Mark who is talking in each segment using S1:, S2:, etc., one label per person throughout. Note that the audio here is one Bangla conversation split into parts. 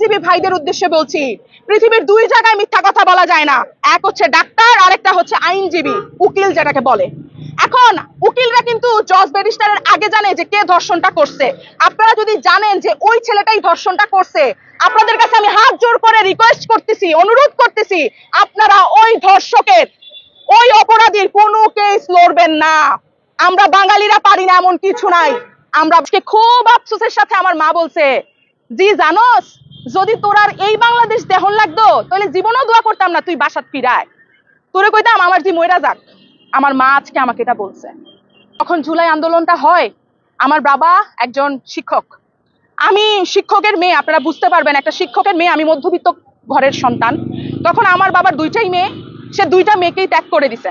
S1: আইনজীবী ভাইদের উদ্দেশ্যে বলছি, পৃথিবীর দুই জায়গায় মিথ্যা কথা বলা যায় না। এক হচ্ছে ডাক্তার, আরেকটা হচ্ছে আইনজীবী, উকিল যেটাকে বলে। এখন উকিলরা কিন্তু জজ ব্যারিস্টারের আগে জানে যে কে ধর্ষণটা করছে। আপনারা যদি জানেন যে ওই ছেলেটাই ধর্ষণটা করছে, আপনাদের কাছে আমি হাত জোর করে রিকোয়েস্ট করতেছি, অনুরোধ করতেছি, আপনারা ওই ধর্ষকের, ওই অপরাধীর কোনো কেস লড়বেন না। আমরা বাঙালিরা পারি না এমন কিছু নাই। আমরা খুব আফসোসের সাথে আমার মা বলছে, জি জানোস, যদি তোর আর এই বাংলাদেশ দেহন লাগতো তাহলে জীবনও দোয়া করতাম না তুই বাসাত ফিরায়, তোরে কইতাম আমার জি মইরা যাক। আমার মা আজকে আমাকে এটা বলছে। তখন জুলাই আন্দোলনটা হয়, আমার বাবা একজন শিক্ষক, আমি শিক্ষকের মেয়ে, আপনারা বুঝতে পারবেন একটা শিক্ষকের মেয়ে, আমি মধ্যবিত্ত ঘরের সন্তান। তখন আমার বাবার দুইটাই মেয়ে, সে দুইটা মেয়েকেই ত্যাগ করে দিছে।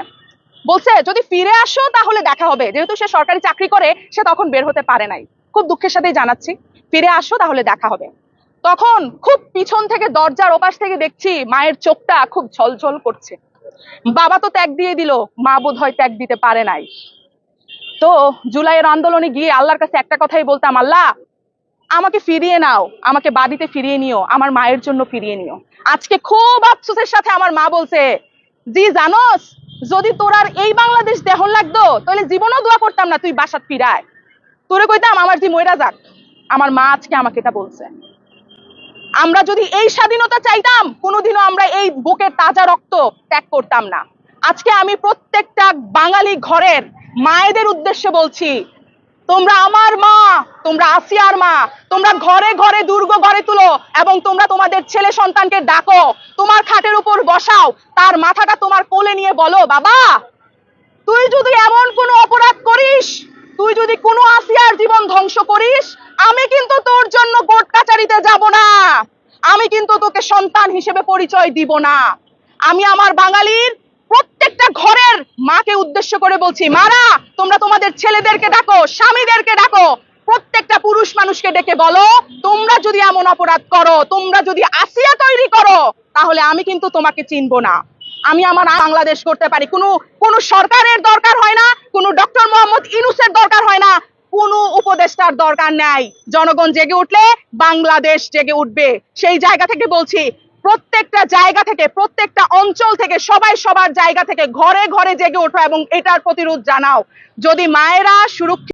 S1: বলছে যদি ফিরে আসো তাহলে দেখা হবে, যেহেতু সে সরকারি চাকরি করে সে তখন বের হতে পারে নাই। খুব দুঃখের সাথেই জানাচ্ছি, ফিরে আসো তাহলে দেখা হবে। তখন খুব পিছন থেকে দরজার ওপাশ থেকে দেখছি মায়ের চোখটা খুব ঝলঝল করছে। বাবা তো ত্যাগ দিয়ে দিল, মা বোধ হয় ত্যাগ দিতে পারে নাই। তো জুলাইয়ের আন্দোলনে গিয়ে আল্লাহর কাছে একটা কথাই বলতাম, আল্লাহ আমাকে ফিরিয়ে নাও, আমাকে বাড়িতে ফিরিয়ে নিও, আমার মায়ের জন্য ফিরিয়ে নিও। আজকে খুব আফসোসের সাথে আমার মা বলছে, জি জানোস, যদি তোর আর এই বাংলাদেশ দেহন লাগতো তাহলে জীবনও দোয়া করতাম না তুই বাসাত ফিরায়, তোরে কইতাম আমার জি মইরা যাক। আমার মা আজকে আমাকে এটা বলছে। আমরা যদি এই স্বাধীনতা চাইতাম, কোনোদিনও আমরা এই বুকের তাজা রক্ত ত্যাগ করতাম না। আজকে আমি প্রত্যেকটা বাঙালি ঘরের মায়েদের উদ্দেশ্যে বলছি, তোমরা আমার মা, তোমরা আসিয়ার মা, তোমরা ঘরে ঘরে দুর্গ গড়ে তুলো এবং তোমরা তোমাদের ছেলে সন্তানকে ডাকো, তোমার খাটের উপর বসাও, তার মাথাটা তোমার কোলে নিয়ে বলো, বাবা তুই যদি এমন কোনো অপরাধ করিস, তুই যদি কোনো আসিয়ার জীবন ধ্বংস করিস, আমি কিন্তু তোর জন্য কোর্ট কাচারিতে যাব না, আমি কিন্তু তোকে সন্তান হিসেবে পরিচয় দিব না। আমি আমার বাঙালির প্রত্যেকটা ঘরের মাকে উদ্দেশ্য করে বলছি, মারা তোমরা তোমাদের ছেলেদেরকে ডাকো, স্বামীদেরকে ডাকো, প্রত্যেকটা পুরুষ মানুষকে ডেকে বলো, তোমরা যদি এমন অপরাধ করো, তোমরা যদি আসিয়া তৈরি করো, তাহলে আমি কিন্তু তোমাকে চিনবো না। আমি আমার বাংলাদেশ করতে পারি। কোনো সরকারের দরকার হয় না, কোনো ডক্টর মোহাম্মদ ইউনূসের দরকার হয় না, কোনো উপদেষ্টার দরকার নাই। জনগণ জেগে উঠলে বাংলাদেশ জেগে উঠবে। সেই জায়গা থেকে বলছি, প্রত্যেকটা জায়গা থেকে, প্রত্যেকটা অঞ্চল থেকে, সবাই সবার জায়গা থেকে ঘরে ঘরে জেগে ওঠো এবং এটার প্রতিরোধ জানাও। যদি মায়েরা সুরক্ষিত